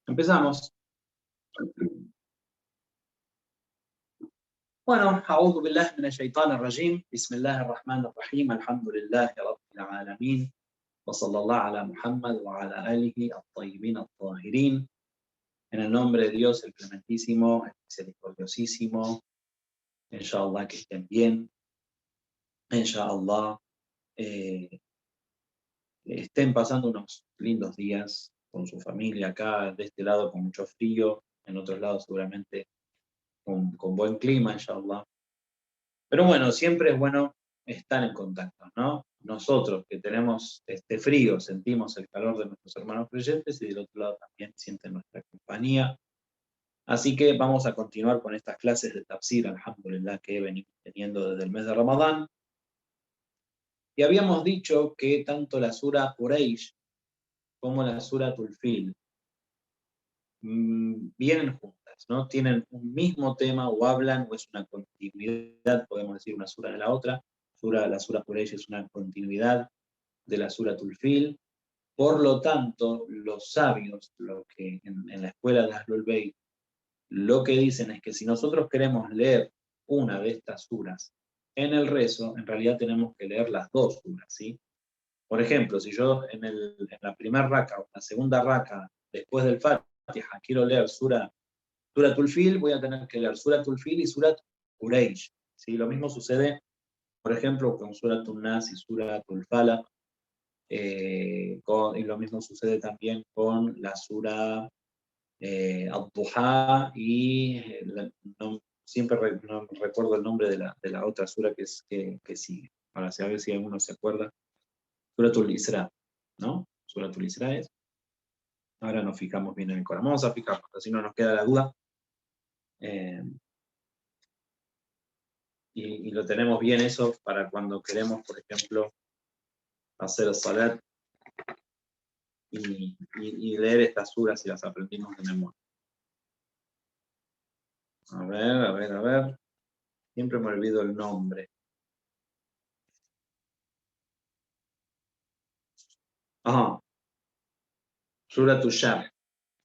Empezamos. Bueno, أعوذ بالله من الشيطان الرجيم. بسم الله الرحمن الرحيم. الحمد لله رب العالمين. وصلى الله على محمد وعلى آله الطيبين الطاهرين. En el nombre de Dios, el clementísimo, el misericordiosísimo. Inshallah que estén bien. Inshallah estén pasando unos lindos días con su familia acá, de este lado con mucho frío, en otros lados seguramente con buen clima, inshallah. Pero bueno, siempre es bueno estar en contacto, ¿no? Nosotros que tenemos este frío, sentimos el calor de nuestros hermanos creyentes y del otro lado también sienten nuestra compañía. Así que vamos a continuar con estas clases de tafsir, alhamdulillah, que venimos teniendo desde el mes de Ramadán. Y habíamos dicho que tanto la sura Quraysh como la sura Tulfil vienen juntas, ¿no? Tienen un mismo tema o hablan, o es una continuidad, podemos decir, una sura de la otra. La sura Quraysh es una continuidad de la sura Tulfil. Por lo tanto, los sabios, lo que en la escuela de Ahlul Bayt, lo que dicen es que si nosotros queremos leer una de estas suras en el rezo, en realidad tenemos que leer las dos suras, ¿sí? Por ejemplo, si yo en la primera raka o la segunda raka, después del Fatiha, quiero leer Surat Tulfil, voy a tener que leer Surat Tulfil y Surat Quraysh, ¿sí? Lo mismo sucede, por ejemplo, con Surat Nas y Surat Falaq, y lo mismo sucede también con la Sura Al-Duha y siempre no recuerdo el nombre de la otra sura que sigue, para saber si alguno se acuerda. Suratul Isra, ¿no? Suratul Isra es. Ahora nos fijamos bien en el Corán. Vamos a fijarnos, así no nos queda la duda. Y lo tenemos bien eso para cuando queremos, por ejemplo, hacer el salat y leer estas suras si las aprendimos de memoria. A ver. Siempre me olvido el nombre. Ajá. Suratul Shar.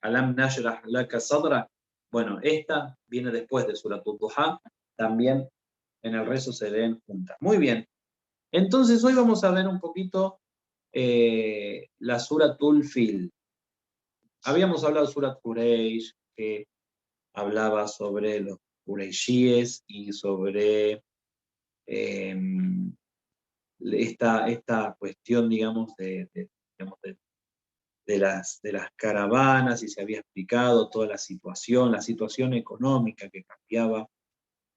Alam nashrah laka sadra. Bueno, esta viene después de Suratul Duha. También en el rezo se leen juntas. Muy bien. Entonces hoy vamos a ver un poquito la Suratul Fil. Habíamos hablado de Surat Quraysh, que hablaba sobre los Qurayshíes y sobre esta cuestión, digamos, de las caravanas, y se había explicado toda la situación económica que cambiaba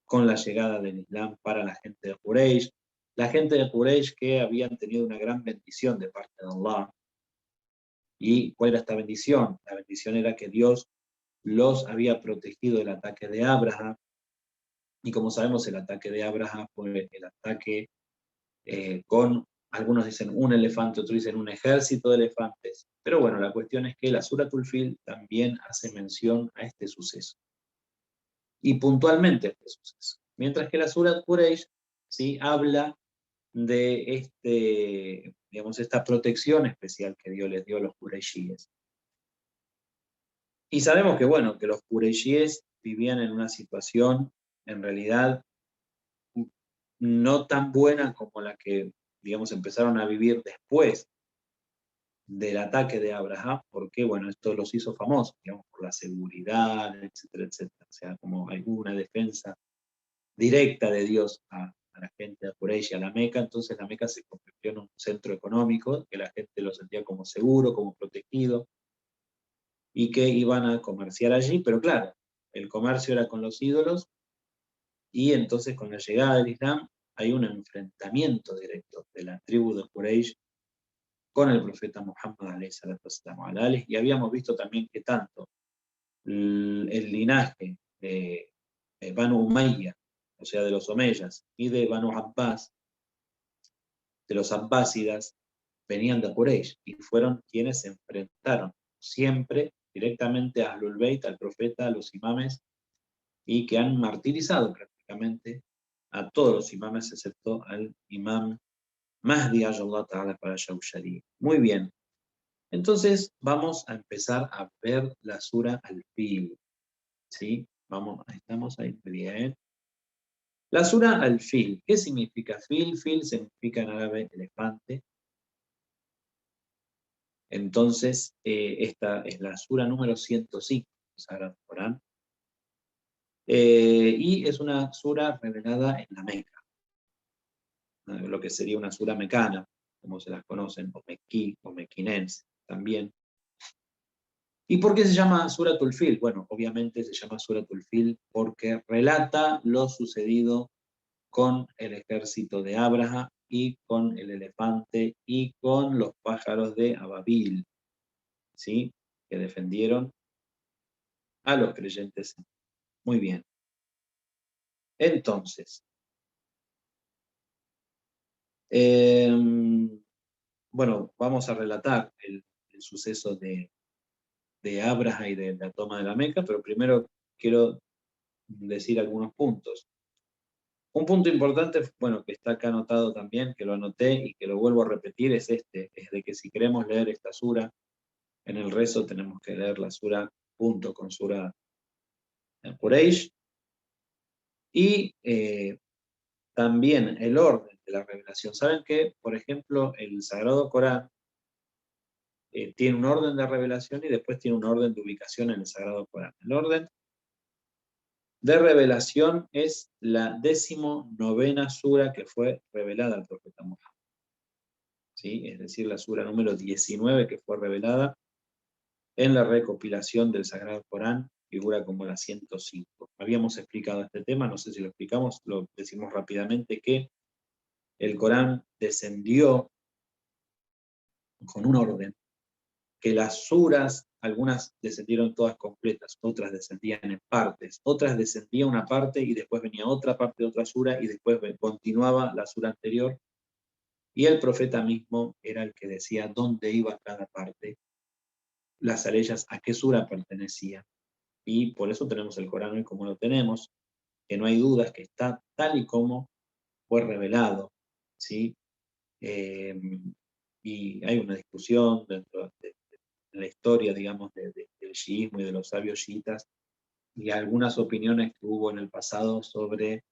con la llegada del Islam para la gente de Quraysh. La gente de Quraysh que habían tenido una gran bendición de parte de Allah. ¿Y cuál era esta bendición? La bendición era que Dios los había protegido del ataque de Abraham. Y como sabemos, el ataque de Abraham fue el ataque con, algunos dicen un elefante, otros dicen un ejército de elefantes. Pero bueno, la cuestión es que la Suratul Fil también hace mención a este suceso. Y puntualmente a este suceso. Mientras que la Surat Quraysh, ¿sí?, habla de esta protección especial que Dios les dio a los Qurayshíes. Y sabemos que, bueno, que los Qurayshíes vivían en una situación, en realidad, no tan buena como la que, digamos, empezaron a vivir después del ataque de Abraham, porque, bueno, esto los hizo famosos, digamos, por la seguridad, etcétera, etcétera. O sea, como alguna defensa directa de Dios a la gente de Quraysh y a la Meca. Entonces la Meca se convirtió en un centro económico, que la gente lo sentía como seguro, como protegido, y que iban a comerciar allí, pero claro, el comercio era con los ídolos, y entonces con la llegada del Islam hay un enfrentamiento directo de la tribu de Quraysh con el profeta Muhammad alayhi, y habíamos visto también que tanto el linaje de Banu Umayya, o sea, de los Omeyas, y de Banu Abbas, de los Abbásidas, venían de Quraysh y fueron quienes se enfrentaron siempre directamente a Ahlul Bayt, al profeta, a los imames, y que han martirizado prácticamente a todos los imames excepto al imam Mahdi Ayallah Ta'ala para Shawshari. Muy bien. Entonces vamos a empezar a ver la sura al-Fil, ¿sí? Vamos, estamos ahí, bien. La sura al-Fil, ¿qué significa fil? Fil significa en árabe elefante. Entonces, esta es la sura número 105 del Sagrado Corán. Y es una sura revelada en la Meca, lo que sería una sura mecana, como se las conocen, o mequí, o mequinense también. ¿Y por qué se llama Suratul Fil? Bueno, obviamente se llama Suratul Fil porque relata lo sucedido con el ejército de Abraha y con el elefante y con los pájaros de Ababil, ¿sí? Que defendieron a los creyentes. Muy bien. Entonces, bueno, vamos a relatar el suceso de Abraha y de la toma de la Meca, pero primero quiero decir algunos puntos. Un punto importante, bueno, que está acá anotado también, que lo anoté y que lo vuelvo a repetir, es este, es de que si queremos leer esta sura en el rezo, tenemos que leer la sura junto con sura Quraysh, y también el orden de la revelación. Saben que, por ejemplo, el Sagrado Corán tiene un orden de revelación y después tiene un orden de ubicación en el Sagrado Corán. El orden de revelación es la 19ª sura que fue revelada al profeta Muhammad. ¿Sí? Es decir, la sura número 19 que fue revelada en la recopilación del Sagrado Corán, figura como la 105. Habíamos explicado este tema, no sé si lo explicamos, lo decimos rápidamente, que el Corán descendió con un orden, que las suras, algunas descendieron todas completas, otras descendían en partes, otras descendía una parte y después venía otra parte de otra sura y después continuaba la sura anterior, y el profeta mismo era el que decía dónde iba cada parte, las aleyas a qué sura pertenecía. Y por eso tenemos el Corán hoy como lo tenemos, que no hay dudas que está tal y como fue revelado, ¿sí? Y hay una discusión dentro de la historia, digamos, del chiismo y de los sabios chiitas, y algunas opiniones que hubo en el pasado sobre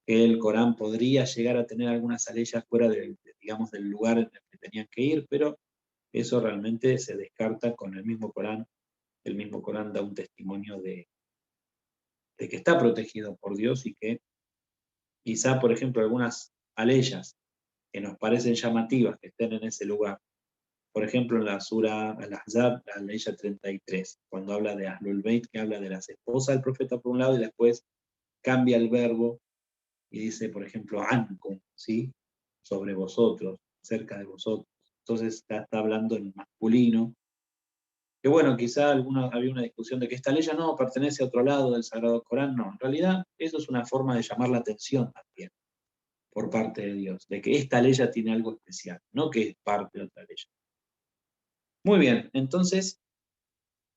que el Corán podría llegar a tener algunas aleyas fuera digamos, del lugar en el que tenían que ir, pero eso realmente se descarta con el mismo Corán. El mismo Corán da un testimonio de que está protegido por Dios y que quizá, por ejemplo, algunas aleyas que nos parecen llamativas que estén en ese lugar. Por ejemplo, en la Sura Al-Ahzab, la aleya 33, cuando habla de Ahlul Bayt, que habla de las esposas del profeta por un lado y después cambia el verbo y dice, por ejemplo, ankum, ¿sí? Sobre vosotros, cerca de vosotros. Entonces está hablando en masculino. Que bueno, quizá había una discusión de que esta ley no pertenece a otro lado del Sagrado Corán. No, en realidad eso es una forma de llamar la atención también por parte de Dios, de que esta ley tiene algo especial, no que es parte de otra ley. Muy bien, entonces,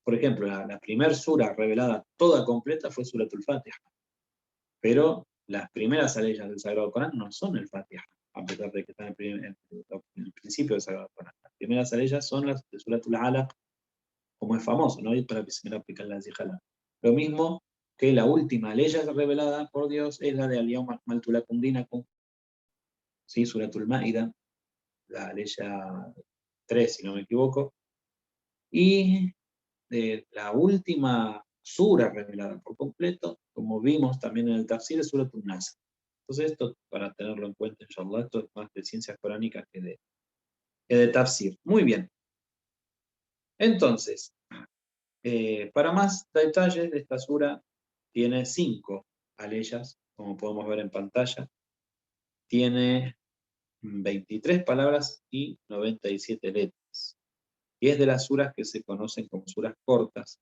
por ejemplo, la primera sura revelada toda completa fue Suratul Fatiha, pero las primeras aleyas del Sagrado Corán no son el Fatiha, a pesar de que están en el principio del Sagrado Corán. Las primeras aleyas son las de Suratul Alaq, como es famoso, ¿no? Y para que se me aplican las hijas. Lo mismo que la última aleya revelada por Dios es la de Al-Yawma Akmaltu Lakum Dinakum, ¿sí? Suratul Maida, la aleya 3, si no me equivoco. Y la última sura revelada por completo, como vimos también en el Tafsir, es Suratul Nas. Entonces esto, para tenerlo en cuenta, inshallah, esto es más de ciencias coránicas que de Tafsir. Muy bien. Entonces, para más detalles de esta sura, tiene 5 aleyas, como podemos ver en pantalla. Tiene 23 palabras y 97 letras. Y es de las suras que se conocen como suras cortas.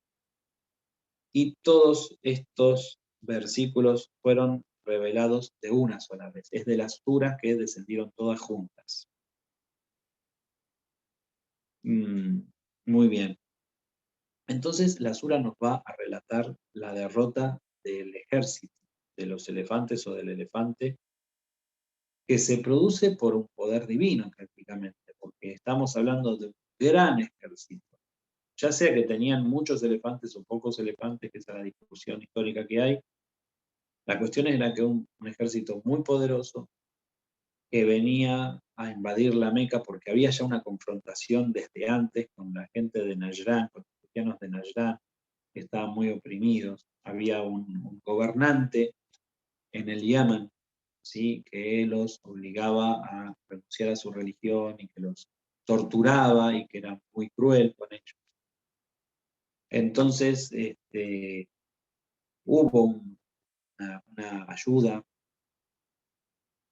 Y todos estos versículos fueron revelados de una sola vez. Es de las suras que descendieron todas juntas. Muy bien. Entonces la sura nos va a relatar la derrota del ejército, de los elefantes o del elefante, que se produce por un poder divino prácticamente, porque estamos hablando de gran ejército. Ya sea que tenían muchos elefantes o pocos elefantes, que esa es la discusión histórica que hay, la cuestión era que un ejército muy poderoso que venía a invadir la Meca porque había ya una confrontación desde antes con la gente de Najrán, con los cristianos de Najrán, que estaban muy oprimidos. Había un gobernante en el Yemen, ¿sí?, que los obligaba a renunciar a su religión y que los torturaba y que era muy cruel con ellos. Entonces, hubo una ayuda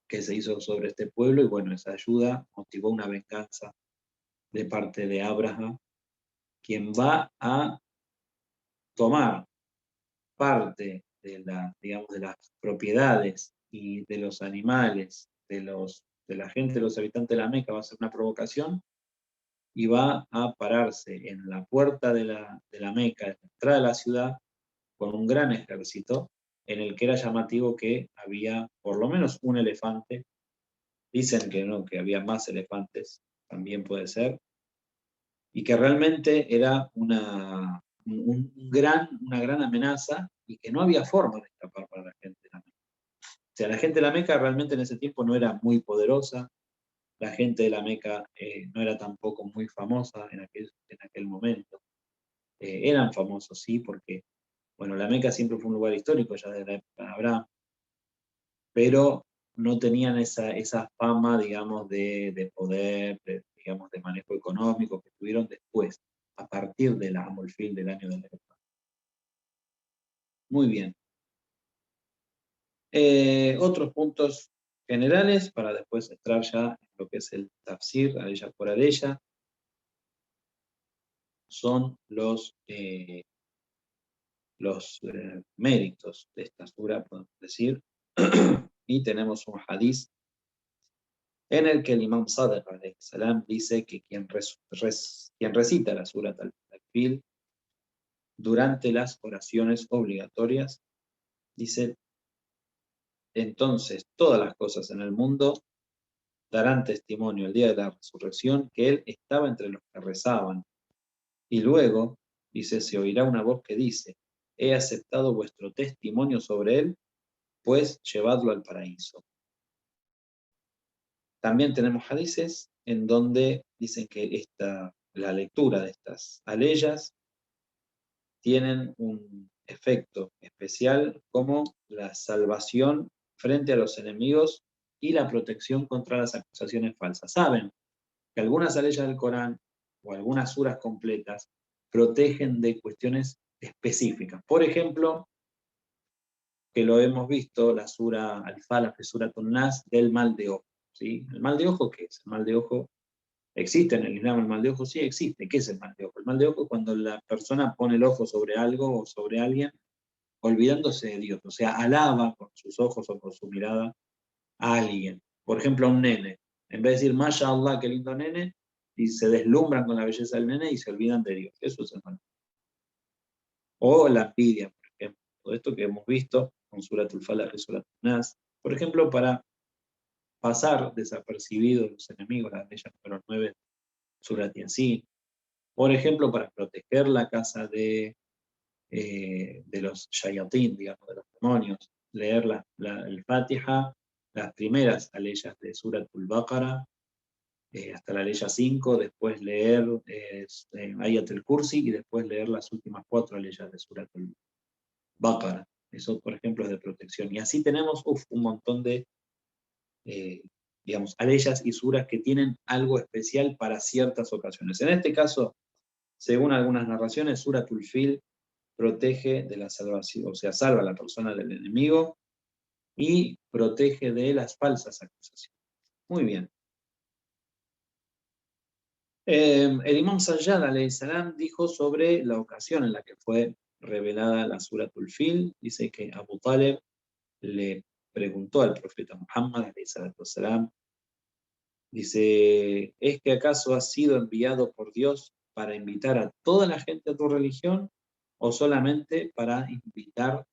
que se hizo sobre este pueblo y bueno, esa ayuda motivó una venganza de parte de Abraham, quien va a tomar parte de digamos, de las propiedades y de los animales de la gente, de los habitantes de la Meca, va a hacer una provocación y va a pararse en la puerta de la Meca, en la entrada de la ciudad, con un gran ejército, en el que era llamativo que había por lo menos un elefante. Dicen que no, que había más elefantes, también puede ser, y que realmente era una gran amenaza y que no había forma de escapar para la gente de la Meca. O sea, la gente de la Meca realmente en ese tiempo no era muy poderosa, la gente de la Meca no era tampoco muy famosa en aquel momento. Eran famosos, sí, porque, bueno, la Meca siempre fue un lugar histórico ya desde la época de Abraham, pero no tenían esa fama, digamos, de poder, digamos, de manejo económico que tuvieron después, a partir del Amulfil del año de la época. Muy bien. Otros puntos generales para después entrar ya en lo que es el tafsir, aleya por aleya, son los méritos de esta sura, podemos decir. Y tenemos un hadiz en el que el Imam Sadiq alayhi salam dice que quien recita la sura al-Fil durante las oraciones obligatorias, dice, entonces todas las cosas en el mundo darán testimonio el día de la resurrección que él estaba entre los que rezaban. Y luego, dice, se oirá una voz que dice, he aceptado vuestro testimonio sobre él, pues llevadlo al paraíso. También tenemos hadices en donde dicen que la lectura de estas aleyas tienen un efecto especial como la salvación frente a los enemigos y la protección contra las acusaciones falsas. Saben que algunas aleyas del Corán o algunas suras completas protegen de cuestiones específicas. Por ejemplo, que lo hemos visto, la sura Al-Falaq, sura Nas, del mal de ojo. ¿Sí? ¿El mal de ojo qué es? El mal de ojo existe en el Islam, el mal de ojo sí existe. ¿Qué es el mal de ojo? El mal de ojo es cuando la persona pone el ojo sobre algo o sobre alguien olvidándose de Dios, o sea, alaba con sus ojos o con su mirada a alguien. Por ejemplo, a un nene. En vez de decir, MashaAllah, qué lindo nene, y se deslumbran con la belleza del nene y se olvidan de Dios. Eso es el mal. O la envidia, por ejemplo. Todo esto que hemos visto con Suratul Falaq y Suratul Nas. Por ejemplo, para pasar desapercibidos los enemigos, la ley número 9, Surat Yasin. Por ejemplo, para proteger la casa de los shayatín, digamos, de los demonios, leer el Fatiha, las primeras aleyas de Suratul Baqara, hasta la aleya 5, después leer Ayat al-Kursi y después leer las últimas 4 aleyas de Suratul Baqara. Eso, por ejemplo, es de protección. Y así tenemos un montón de, digamos, aleyas y suras que tienen algo especial para ciertas ocasiones. En este caso, según algunas narraciones, Suratul Fil protege de la salvación, o sea, salva a la persona del enemigo y protege de las falsas acusaciones. Muy bien. El Imam Sajjad alayhi salam dijo sobre la ocasión en la que fue revelada la Suratul Fil, dice que Abu Talib le preguntó al profeta Muhammad alayhi salatu wasalam, dice, ¿es que acaso has sido enviado por Dios para invitar a toda la gente a tu religión o solamente para invitar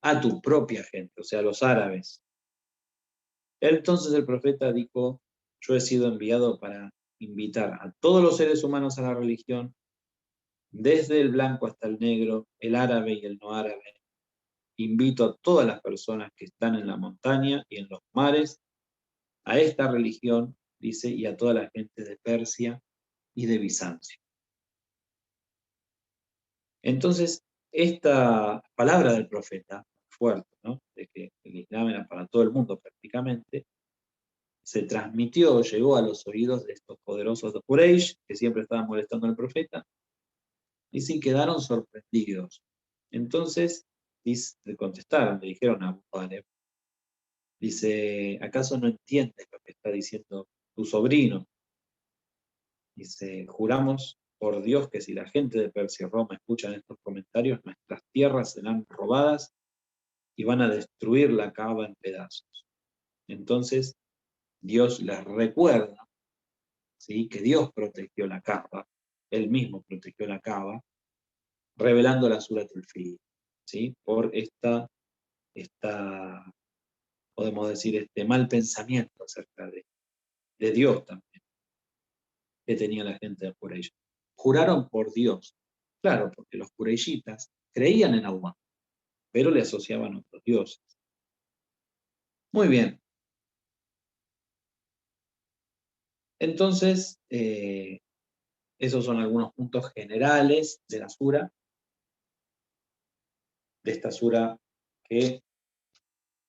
a tu propia gente, o sea, a los árabes? Entonces el profeta dijo, yo he sido enviado para invitar a todos los seres humanos a la religión, desde el blanco hasta el negro, el árabe y el no árabe. Invito a todas las personas que están en la montaña y en los mares a esta religión, dice, y a toda la gente de Persia y de Bizancio. Entonces, esta palabra del profeta, fuerte, ¿no?, de que el Islam era para todo el mundo prácticamente, se transmitió, llegó a los oídos de estos poderosos de Quraysh, que siempre estaban molestando al profeta, y sí quedaron sorprendidos. Entonces, le contestaron, le dijeron a Abu Talib, dice, ¿acaso no entiendes lo que está diciendo tu sobrino? Dice, juramos por Dios que si la gente de Persia y Roma escuchan estos comentarios, nuestras tierras serán robadas y van a destruir la Kaaba en pedazos. Entonces, Dios les recuerda, ¿sí?, que Dios protegió la Kaaba, Él mismo protegió la Kaaba, revelando la Surat al-Fil, ¿sí?, por podemos decir, este mal pensamiento acerca de Dios también, que tenía la gente de Quraysh. Juraron por Dios, claro, porque los Qurayshitas creían en Allah, pero le asociaban a otros dioses. Muy bien. Entonces, esos son algunos puntos generales de la sura, de esta sura que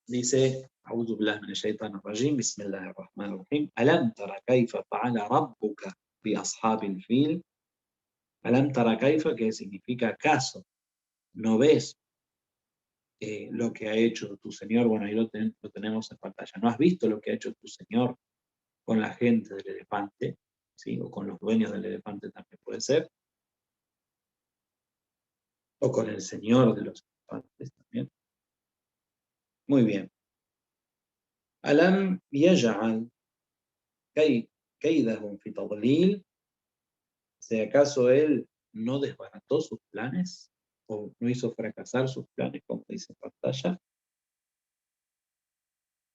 dice, أعوذ بالله من الشيطان الرجيم بسم الله الرحمن الرحيم ألم تر كيف فعل ربك بأصحاب الفيل. Alam tara kaifa, que significa acaso, ¿no ves lo que ha hecho tu Señor? Bueno, ahí lo tenemos en pantalla. ¿No has visto lo que ha hecho tu Señor con la gente del elefante? ¿Sí? O con los dueños del elefante también puede ser. O con el Señor de los elefantes también. Muy bien. Alam yaj'al kaydahum fi tadlil. ¿Si acaso él no desbarató sus planes? ¿O no hizo fracasar sus planes, como dice en pantalla?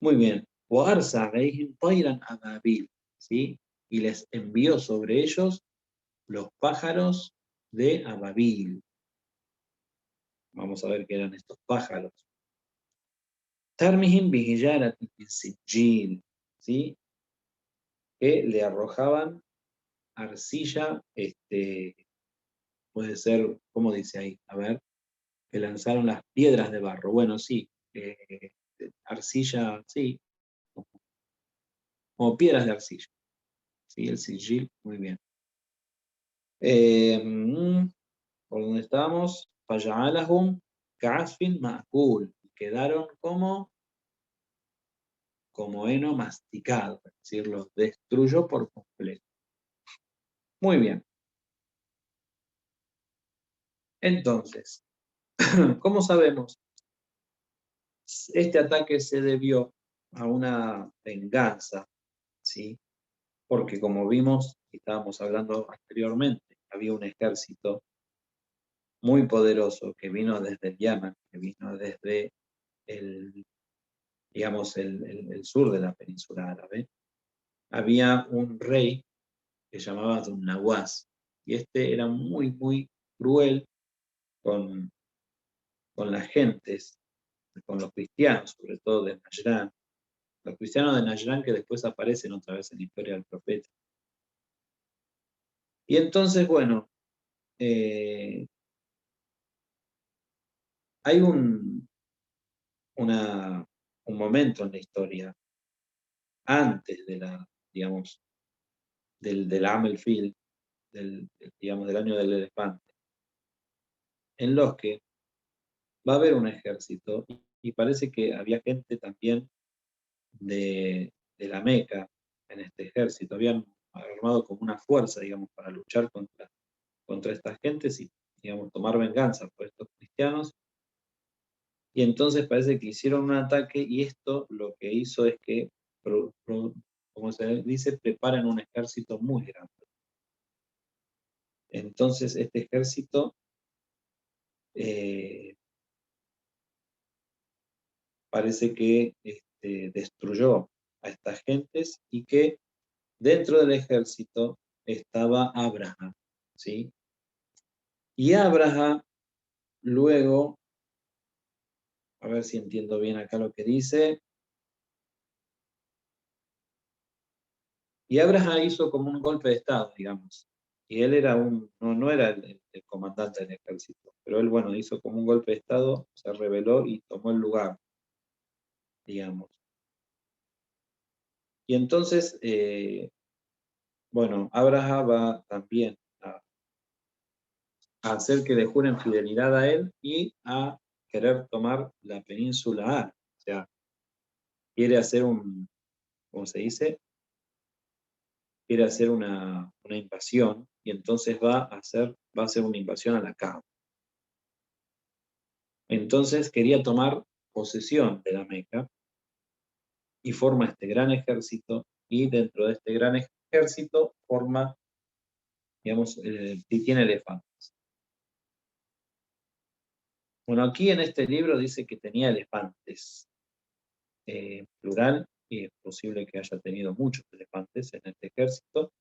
Muy bien. وَأَرْسَلَ عَلَيْهِمْ طَيْرًا أَبَابِيلَ, ¿sí? Y les envió sobre ellos los pájaros de Ababil. Vamos a ver qué eran estos pájaros. تَرْمِهِمْ بِحِجَارَةٍ مِّن سِجِّيلٍ, ¿sí? Que le arrojaban arcilla, puede ser, ¿cómo dice ahí? A ver, que lanzaron las piedras de barro. Bueno, sí, arcilla, sí, como piedras de arcilla. Sí, el sigil, muy bien. ¿Por dónde estábamos? فَجَعَلَهُمْ كَعَصْفٍ مَأْكُولٍ. Quedaron como heno masticado, es decir, los destruyó por completo. Muy bien. Entonces, ¿cómo sabemos? Este ataque se debió a una venganza, ¿sí? Porque como vimos, y estábamos hablando anteriormente, había un ejército muy poderoso que vino desde el Yemen, que vino desde el, digamos, el sur de la península árabe. Había un rey que se llamaba Don Nawas, y este era muy, muy cruel con las gentes, con los cristianos, sobre todo de Najrán. Los cristianos de Najrán que después aparecen otra vez en la historia del profeta. Y entonces, bueno, hay un momento en la historia, antes de digamos, del Amel Fil, digamos, del año del elefante, en los que va a haber un ejército, y parece que había gente también de la Meca en este ejército. Habían armado como una fuerza, digamos, para luchar contra estas gentes y, digamos, tomar venganza por estos cristianos. Y entonces parece que hicieron un ataque, y esto lo que hizo es que, como se dice, preparan un ejército muy grande. Entonces este ejército parece que destruyó a estas gentes, y que dentro del ejército estaba Abraham, ¿sí? Y Abraham luego, a ver si entiendo bien acá lo que dice, y Abraham hizo como un golpe de estado, digamos. Y él era no era el comandante del ejército, pero él, bueno, hizo como un golpe de estado, se rebeló y tomó el lugar, digamos. Y entonces, bueno, Abraham va también a hacer que le juren fidelidad a él y a querer tomar la península árabe. O sea, quiere hacer ¿cómo se dice? Quiere hacer una invasión y entonces va a hacer una invasión a la Kaaba. Entonces quería tomar posesión de la Meca y forma este gran ejército y dentro de este gran ejército forma, digamos, tiene elefantes. Bueno, aquí en este libro dice que tenía elefantes, plural, y es posible que haya tenido muchos elefantes en este ejército.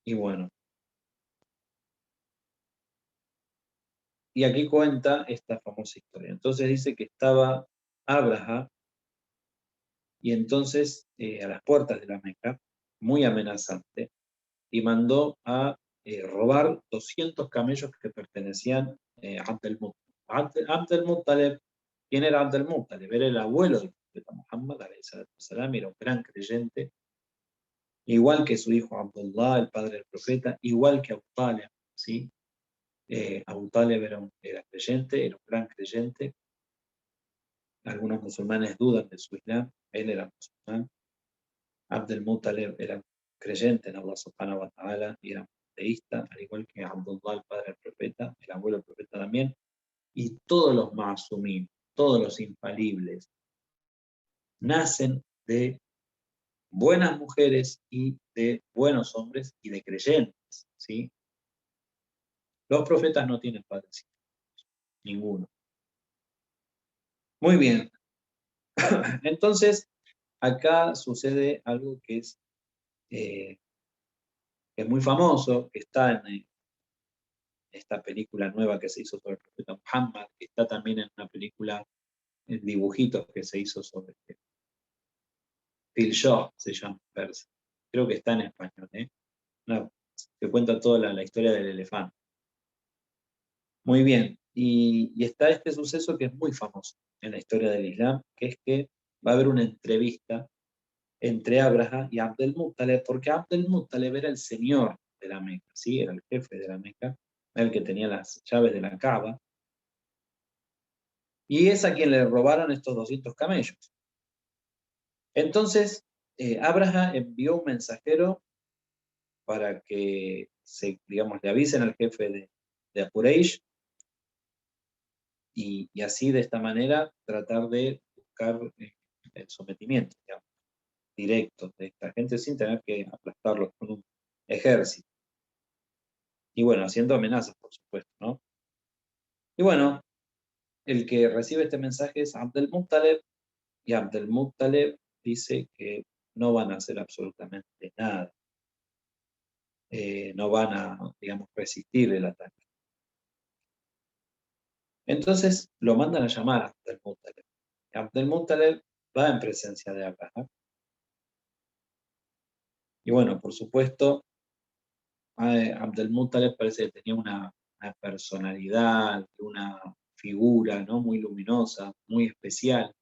Y bueno, y aquí cuenta esta famosa historia. Entonces dice que estaba Abraham y entonces a las puertas de la Meca, muy amenazante, y mandó a robar 200 camellos que pertenecían a Abd Abd al-Muttalib. ¿Quién era Abd al-Muttalib? Era el abuelo del profeta Muhammad, salam, era un gran creyente, igual que su hijo Abdullah, el padre del profeta, igual que Abu Talib, ¿sí? Abu Talib era creyente, era un gran creyente. Algunos musulmanes dudan de su islam, él era musulmán. Abd al-Muttalib era creyente en Allah subhanahu wa ta'ala y era teísta, al igual que Abdullah, el padre del profeta, el abuelo del profeta también, y todos los ma'asumín, todos los infalibles, nacen de buenas mujeres y de buenos hombres y de creyentes, ¿sí? Los profetas no tienen padres, ninguno. Muy bien, entonces acá sucede algo eh, que es muy famoso, que está en esta película nueva que se hizo sobre el profeta Muhammad, que está también en una película en dibujitos que se hizo sobre Phil Shaw, se llama, creo que está en español, ¿eh? No, que cuenta toda la historia del elefante. Muy bien, y está este suceso que es muy famoso en la historia del Islam, que es que va a haber una entrevista entre Abraham y Abd al-Muttalib, porque Abd al-Muttalib era el señor de la Meca, ¿sí? Era el jefe de la Meca, el que tenía las llaves de la Kaaba, y es a quien le robaron estos 200 camellos. Entonces, Abraham envió un mensajero para que digamos, le avisen al jefe de Quraysh y así de esta manera tratar de buscar el sometimiento, digamos, directo de esta gente sin tener que aplastarlos con un ejército. Y bueno, haciendo amenazas, por supuesto, ¿no? Y bueno, el que recibe este mensaje es Abd al-Muttalib, y Abd al-Muttalib dice que no van a hacer absolutamente nada. No van a, digamos, resistir el ataque. Entonces lo mandan a llamar a Abd al-Muttalib. Abd al-Muttalib va en presencia de Abraham. Y bueno, por supuesto, Abd al-Muttalib parece que tenía una personalidad, una figura, ¿no? Muy luminosa, muy especial,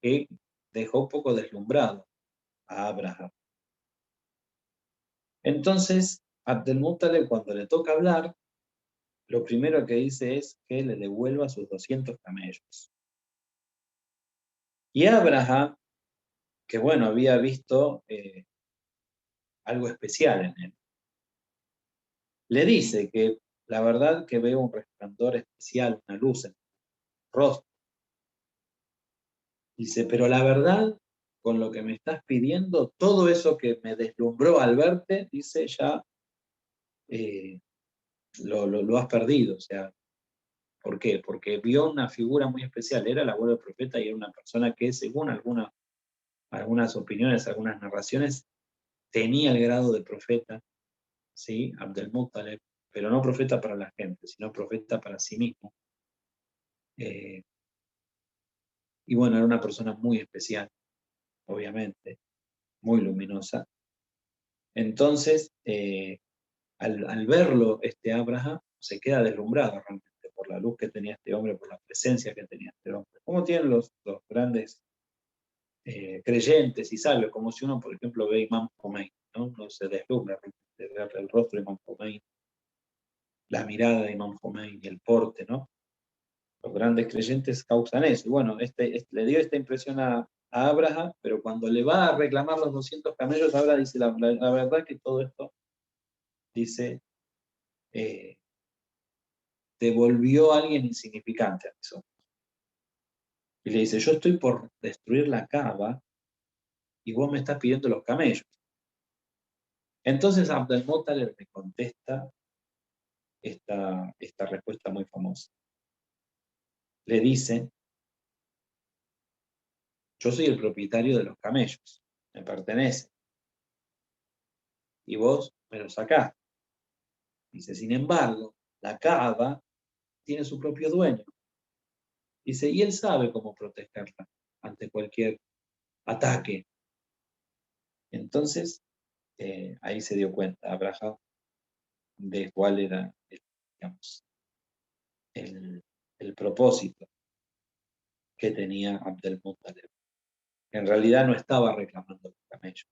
que dejó un poco deslumbrado a Abraham. Entonces, Abd al-Muttalib, cuando le toca hablar, lo primero que dice es que le devuelva sus 200 camellos. Y Abraham, que bueno, había visto algo especial en él, le dice que la verdad que ve un resplandor especial, una luz en el rostro. Dice, pero la verdad, con lo que me estás pidiendo, todo eso que me deslumbró al verte, dice, ya eh, lo has perdido. O sea, ¿por qué? Porque vio una figura muy especial. Era el abuelo del profeta y era una persona que, según algunos algunas opiniones, algunas narraciones, tenía el grado de profeta, ¿sí? Abdel Muttalib, pero no profeta para la gente, sino profeta para sí mismo. Y bueno, era una persona muy especial, obviamente, muy luminosa. Entonces, al verlo, Abraham se queda deslumbrado realmente por la luz que tenía este hombre, por la presencia que tenía este hombre. Como tienen los grandes creyentes y sabios, como si uno, por ejemplo, ve a Imam Khomeini, ¿no? Uno se deslumbra de ver el rostro de Imam Khomeini, la mirada de Imam Khomeini, el porte, ¿no? Los grandes creyentes causan eso. Y bueno, le dio esta impresión a Abraham, pero cuando le va a reclamar los 200 camellos, Abraham dice la verdad que todo esto, dice, devolvió a alguien insignificante a mis ojos. Y le dice, yo estoy por destruir la Kaaba y vos me estás pidiendo los camellos. Entonces Abdel Muttalib le contesta esta respuesta muy famosa. Le dice, yo soy el propietario de los camellos, me pertenece, y vos me los sacás. Dice, sin embargo, la Kaaba tiene su propio dueño. Dice, y él sabe cómo protegerla ante cualquier ataque. Entonces, ahí se dio cuenta Abraham de cuál era, digamos, el propósito que tenía Abdel Muttalib. En realidad no estaba reclamando los camellos.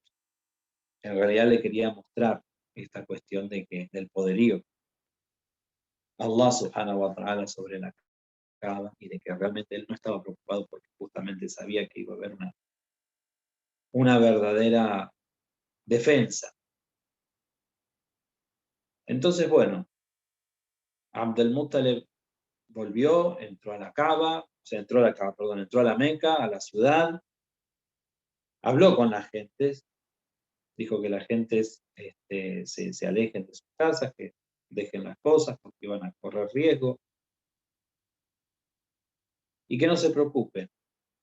En realidad le quería mostrar esta cuestión del poderío Allah subhanahu wa ta'ala sobre la Kaaba y de que realmente él no estaba preocupado porque justamente sabía que iba a haber una verdadera defensa. Entonces, bueno, Abdel Muttalib volvió, entró a la Kaaba, entró a la Meca, a la ciudad, habló con las gentes, dijo que las gentes se alejen de sus casas, que dejen las cosas porque iban a correr riesgo y que no se preocupen,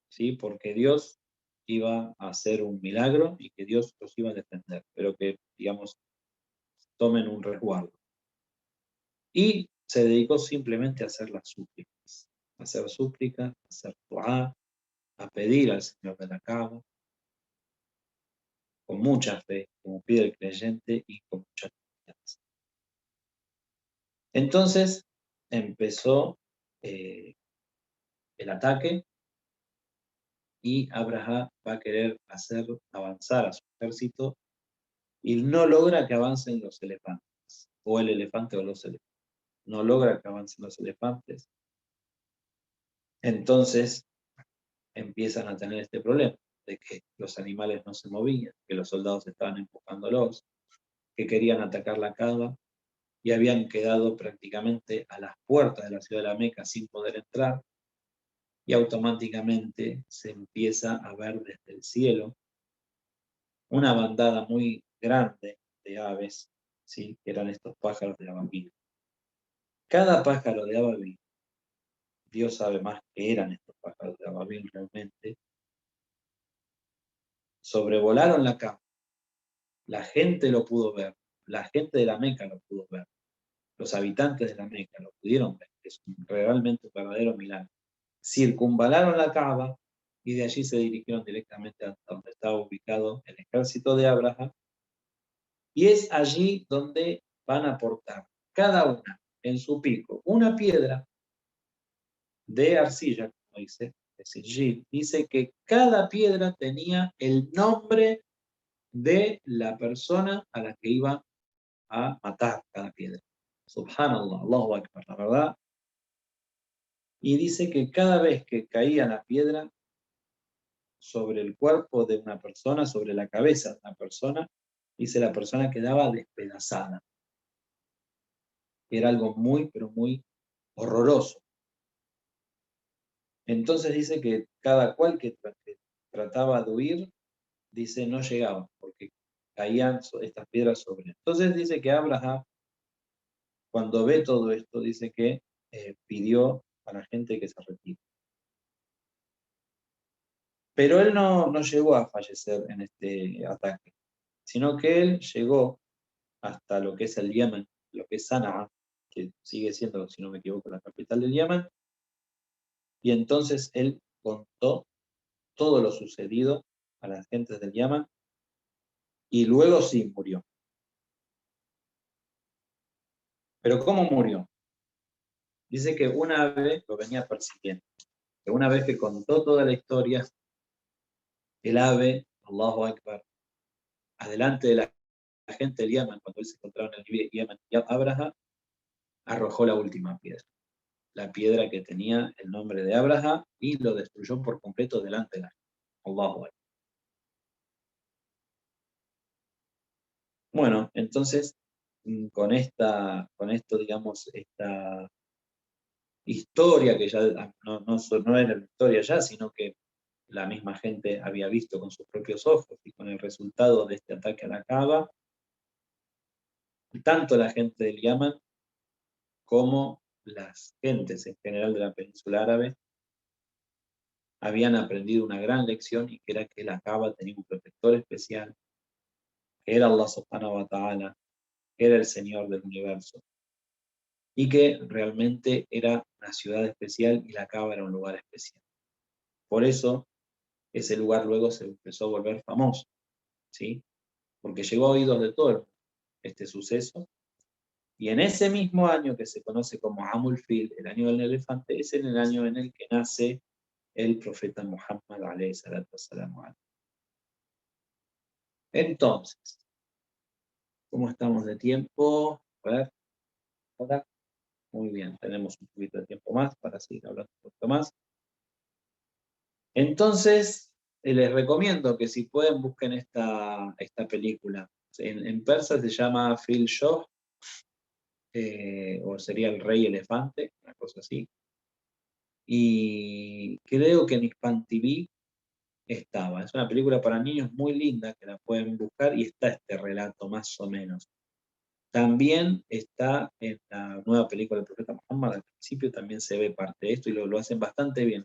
¿sí? Porque Dios iba a hacer un milagro y que Dios los iba a defender, pero que, digamos, tomen un resguardo. Y se dedicó simplemente a hacer las súplicas, a hacer súplicas, a hacer du'a, a pedir al Señor de la Kaaba, con mucha fe, como pide el creyente y con mucha confianza. Entonces empezó el ataque y Abraham va a querer hacer avanzar a su ejército y no logra que avancen los elefantes, o el elefante o los elefantes. No logra que avancen los elefantes. Entonces empiezan a tener este problema de que los animales no se movían, que los soldados estaban empujándolos, que querían atacar la Kaaba y habían quedado prácticamente a las puertas de la ciudad de la Meca sin poder entrar, y automáticamente se empieza a ver desde el cielo una bandada muy grande de aves, ¿sí? Que eran estos pájaros de ababil. Cada pájaro de ababil, Dios sabe más que eran estos pájaros de ababil realmente, sobrevolaron la Kaaba. La gente lo pudo ver, la gente de la Meca lo pudo ver, los habitantes de la Meca lo pudieron ver, es realmente un verdadero milagro. Circunvalaron la Kaaba y de allí se dirigieron directamente a donde estaba ubicado el ejército de Abraham, y es allí donde van a portar cada una en su pico una piedra de arcilla, como dice, de sigil. Dice que cada piedra tenía el nombre de la persona a la que iba a matar cada piedra. Subhanallah, Allahu Akbar, la verdad. Y dice que cada vez que caía la piedra sobre el cuerpo de una persona, sobre la cabeza de una persona, dice la persona quedaba despedazada. Era algo muy, pero muy horroroso. Entonces dice que cada cual que trataba de huir, dice no llegaba, porque caían estas piedras sobre él. Entonces dice que Abraham, cuando ve todo esto, dice que pidió a la gente que se retire. Pero él no llegó a fallecer en este ataque, sino que él llegó hasta lo que es el Yemen, lo que es Sanaa, que sigue siendo, si no me equivoco, la capital del Yemen, y entonces él contó todo lo sucedido a las gentes del Yemen, y luego sí murió. Pero ¿cómo murió? Dice que una vez lo venía persiguiendo, que una vez que contó toda la historia, el ave, Allahu Akbar, adelante de la gente del Yemen, cuando él se encontraba en el Yemen, Abraham arrojó la última piedra, la piedra que tenía el nombre de Abraham, y lo destruyó por completo delante de la gente. Allahu Akbar. Bueno, entonces, con esto, digamos, esta historia que ya no era la historia ya, sino que la misma gente había visto con sus propios ojos, y con el resultado de este ataque a la Kaaba, tanto la gente del Yemen como las gentes en general de la península árabe habían aprendido una gran lección, y que era que la Kaaba tenía un protector especial, que era Allah subhanahu wa ta'ala, que era el Señor del universo, y que realmente era una ciudad especial, y la Kaaba era un lugar especial. Por eso ese lugar luego se empezó a volver famoso, ¿sí? Porque llegó a oídos de todo el mundo este suceso, y en ese mismo año que se conoce como Amul Fil, el año del elefante, es en el año en el que nace el profeta Muhammad alayhi salatu wasalam. Entonces, ¿cómo estamos de tiempo? A ver, ahora, muy bien, tenemos un poquito de tiempo más para seguir hablando un poquito más. Entonces, les recomiendo que si pueden busquen esta película. En persa se llama Fil Shoh, o sería El Rey Elefante, una cosa así. Y creo que en Hispan TV estaba. Es una película para niños muy linda, que la pueden buscar, y está este relato más o menos. También está en la nueva película del profeta Muhammad, al principio también se ve parte de esto, y lo hacen bastante bien.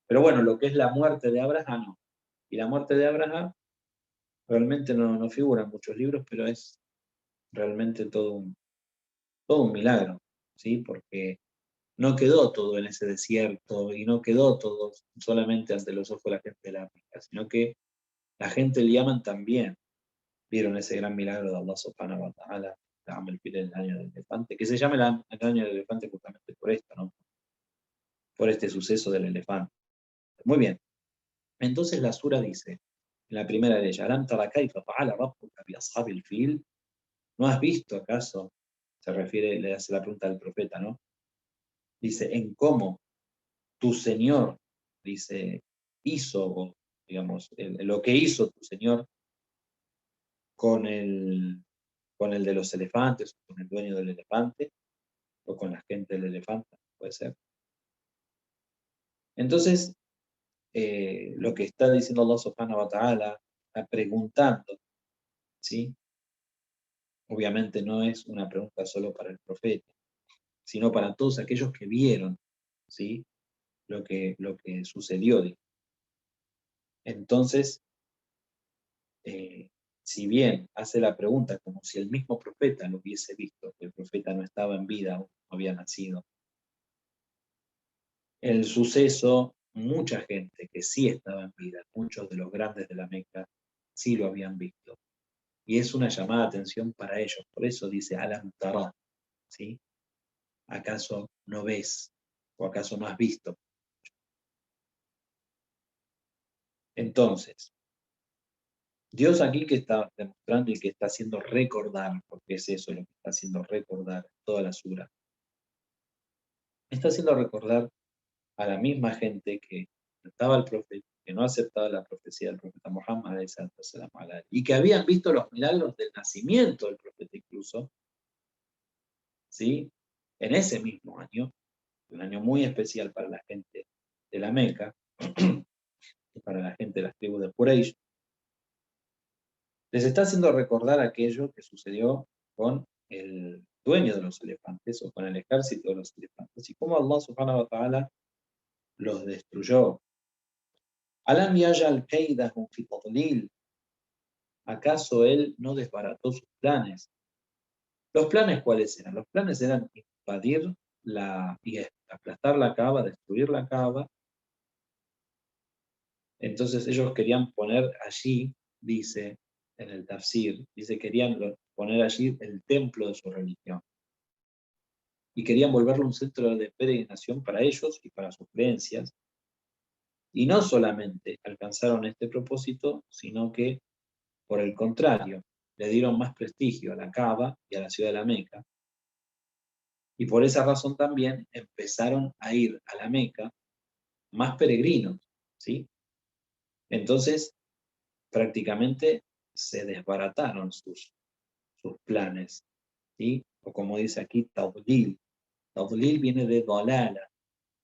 Pero bueno, lo que es la muerte de Abraham, no. Y la muerte de Abraham realmente no figura en muchos libros, pero es realmente todo un milagro, ¿sí? Porque no quedó todo en ese desierto, y no quedó todo solamente ante los ojos de la gente de la África, sino que la gente del Yemen también vieron ese gran milagro de Allah subhanahu wa ta'ala, el año del elefante, que se llama el año del elefante justamente por esto, ¿no? Por este suceso del elefante. Muy bien. Entonces la sura dice, en la primera de ellas, "Alam tara kayfa fa'ala rabbuka bi ashabil fil". ¿No has visto acaso? Se refiere, le hace la pregunta al profeta, ¿no? Dice, en cómo tu Señor, dice, hizo, digamos, lo que hizo tu Señor con con el de los elefantes, con el dueño del elefante, o con la gente del elefante, puede ser. Entonces, lo que está diciendo Allah subhanahu wa ta'ala, está preguntando, ¿sí? Obviamente no es una pregunta solo para el profeta, sino para todos aquellos que vieron, ¿sí? Lo que sucedió. Entonces, si bien hace la pregunta como si el mismo profeta lo hubiese visto, que el profeta no estaba en vida, o no había nacido, el suceso, mucha gente que sí estaba en vida, muchos de los grandes de la Meca, sí lo habían visto. Y es una llamada de atención para ellos. Por eso dice, Alam tara, ¿sí? ¿Acaso no ves? ¿O acaso no has visto? Entonces, Dios aquí que está demostrando, y que está haciendo recordar, porque es eso lo que está haciendo recordar toda la sura, está haciendo recordar a la misma gente que estaba el profeta, que no aceptaba la profecía del profeta Muhammad, y que habían visto los milagros del nacimiento del profeta incluso, ¿sí? En ese mismo año, un año muy especial para la gente de la Meca, y para la gente de las tribus de Quraysh, les está haciendo recordar aquello que sucedió con el dueño de los elefantes, o con el ejército de los elefantes, y cómo Allah subhanahu wa ta'ala los destruyó, Alam yajal kaydahum fi tadlil. ¿Acaso él no desbarató sus planes? ¿Los planes cuáles eran? Los planes eran invadir y aplastar la Kaaba, destruir la Kaaba. Entonces ellos querían poner allí, dice en el Tafsir, dice querían poner allí el templo de su religión. Y querían volverlo un centro de peregrinación para ellos y para sus creencias. Y no solamente alcanzaron este propósito, sino que, por el contrario, le dieron más prestigio a la Kaaba y a la ciudad de la Meca. Y por esa razón también empezaron a ir a la Meca más peregrinos, ¿sí? Entonces, prácticamente se desbarataron sus planes, ¿sí? O como dice aquí, Tawlil. Tawlil viene de Dalala.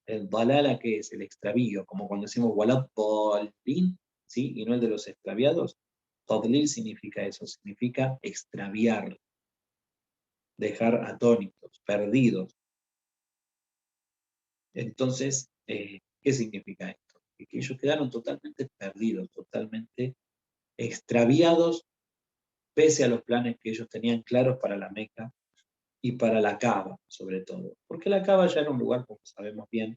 El Dalala, que es el extravío, como cuando decimos Walad Dalin, ¿sí? Y no el de los extraviados. Tadlil significa eso, significa extraviar, dejar atónitos, perdidos. Entonces, ¿qué significa esto? Que ellos quedaron totalmente perdidos, totalmente extraviados, pese a los planes que ellos tenían claros para la Meca y para la Kaaba, sobre todo. Porque la Kaaba ya era un lugar, como sabemos bien,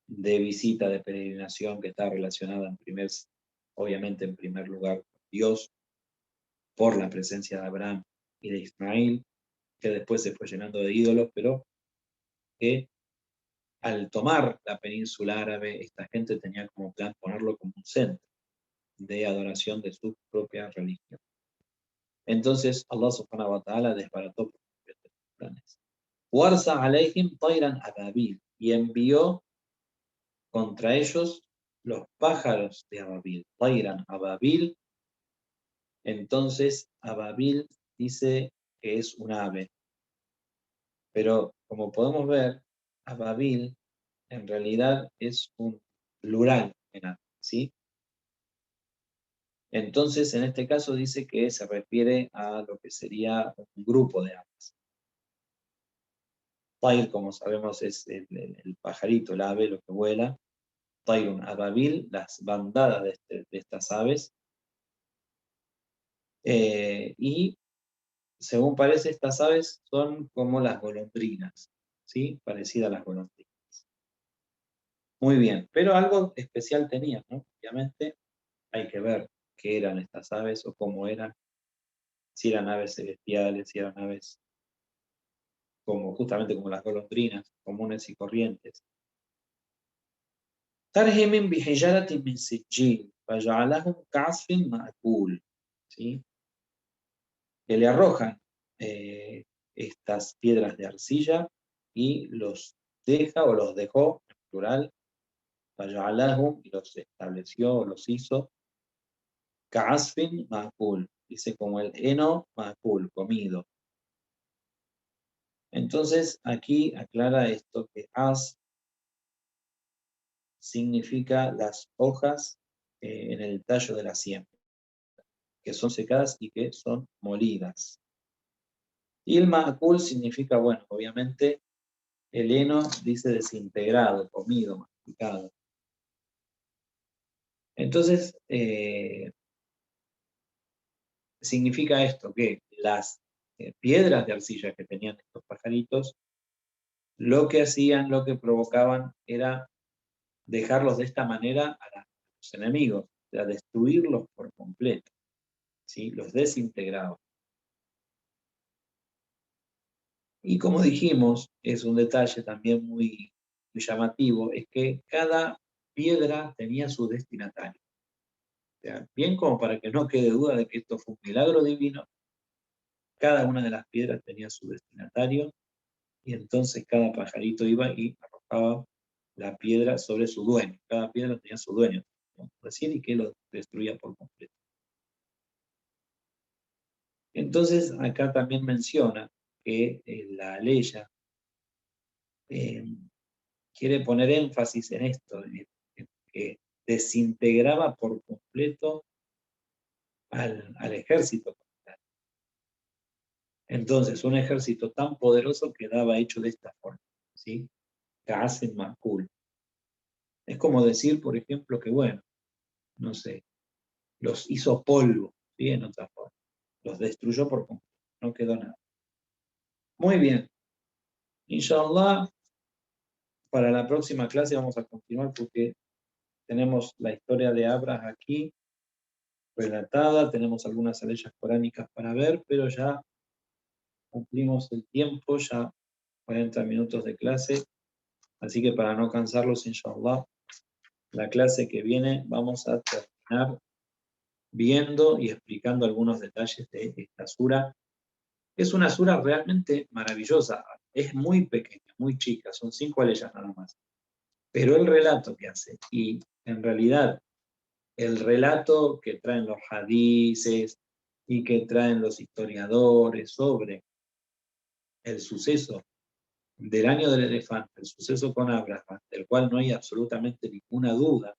de visita, de peregrinación, que está relacionada obviamente en primer lugar con Dios, por la presencia de Abraham y de Ismael, que después se fue llenando de ídolos, pero que al tomar la península árabe, esta gente tenía como plan ponerlo como un centro de adoración de su propia religión. Entonces Allah subhanahu wa ta'ala desbarató por completo sus planes. Warsa alayhim tayran ababil, y envió contra ellos los pájaros de Ababil. Tayran ababil. Entonces Ababil dice que es un ave. Pero como podemos ver, Ababil en realidad es un plural, ¿sí? Entonces, en este caso dice que se refiere a lo que sería un grupo de aves. Tayr, como sabemos, es el pajarito, el ave, lo que vuela. Tayrun ababil, las bandadas de estas aves. Y según parece, estas aves son como las golondrinas, ¿sí? Parecidas a las golondrinas. Muy bien, pero algo especial tenían, ¿no? Obviamente hay que ver qué eran estas aves o cómo eran, si eran aves celestiales, si eran aves justamente como las golondrinas, comunes y corrientes. ترهمهم بحجارة من سجيل فجعلهم كعصف مأكول, ¿sí? Que le arrojan estas piedras de arcilla y los deja o los dejó, en plural, فجعلهم, y los estableció o los hizo, كعصف مأكول, dice como el heno ma'kul, comido. Entonces aquí aclara esto que as significa las hojas en el tallo de la siembra, que son secadas y que son molidas. Y el ma'kul significa, bueno, obviamente el heno dice desintegrado, comido, masticado. Entonces, significa esto, que las piedras de arcilla que tenían estos pajaritos, lo que hacían, lo que provocaban era dejarlos de esta manera a los enemigos, o sea, destruirlos por completo, ¿sí? Los desintegraban. Y como dijimos, es un detalle también muy, muy llamativo, es que cada piedra tenía su destinatario. O sea, bien como para que no quede duda de que esto fue un milagro divino, cada una de las piedras tenía su destinatario y entonces cada pajarito iba y arrojaba la piedra sobre su dueño. Cada piedra tenía su dueño, recién, y que lo destruía por completo. Entonces acá también menciona que la Aleya quiere poner énfasis en esto, en que desintegraba por completo al ejército. Entonces, un ejército tan poderoso quedaba hecho de esta forma, ¿sí? Ka'asin ma'kul. Es como decir, por ejemplo, que bueno, no sé, los hizo polvo, ¿sí? En otra forma. Los destruyó por completo, no quedó nada. Muy bien. Inshallah, para la próxima clase vamos a continuar porque tenemos la historia de Abras aquí relatada, tenemos algunas aleyas coránicas para ver, pero ya cumplimos el tiempo, ya 40 minutos de clase, así que para no cansarlos, inshallah, la clase que viene vamos a terminar viendo y explicando algunos detalles de esta sura. Es una sura realmente maravillosa, es muy pequeña, muy chica, son 5 aleyas nada más. Pero el relato que hace, y en realidad el relato que traen los hadices y que traen los historiadores sobre el suceso del año del elefante, el suceso con Abraham, del cual no hay absolutamente ninguna duda,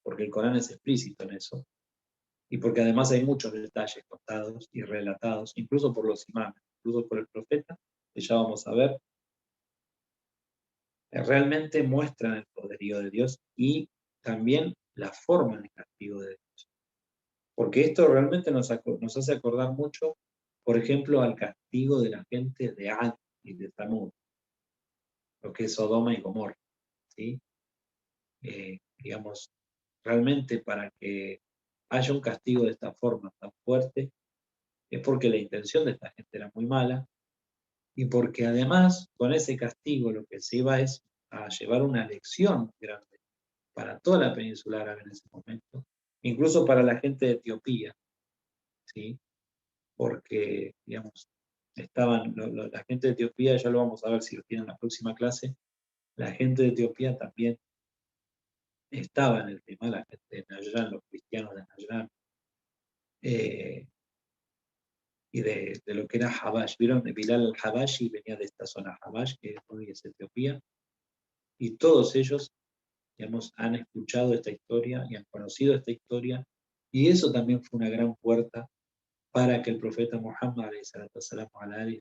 porque el Corán es explícito en eso, y porque además hay muchos detalles contados y relatados, incluso por los imanes, incluso por el profeta, que ya vamos a ver, realmente muestran el poderío de Dios y también la forma de castigo de Dios. Porque esto realmente nos hace acordar mucho, por ejemplo, al castigo de la gente de Ad y de Tamud, lo que es Sodoma y Gomorra, ¿sí? Digamos, realmente para que haya un castigo de esta forma tan fuerte, es porque la intención de esta gente era muy mala y porque además con ese castigo lo que se iba es a llevar una lección grande para toda la península árabe en ese momento, incluso para la gente de Etiopía, ¿sí? Porque, digamos, la gente de Etiopía, ya lo vamos a ver si lo tienen en la próxima clase, la gente de Etiopía también estaba en el tema, la gente de Najran, los cristianos de Najran, y de lo que era Habash. ¿Vieron? Bilal al-Habashi venía de esta zona Habash, que hoy es Etiopía, y todos ellos, digamos, han escuchado esta historia y han conocido esta historia, y eso también fue una gran puerta para que el profeta Muhammad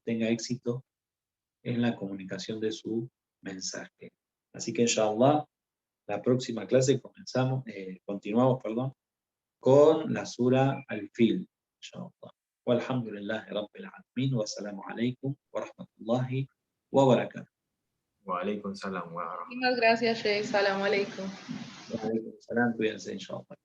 tenga éxito en la comunicación de su mensaje. Así que, inshallah, la próxima clase continuamos, con la sura Al-Fil. Inshallah. Walhamdulillahi Rabbil Alamin. Wassalamu alaikum wa rahmatullahi wa barakatuh. Wa alaikum salam wa rahmatullahi. Muchísimas gracias, Sheikh. Salam alaikum. Wa alaikum salam. Cuídense, inshallah.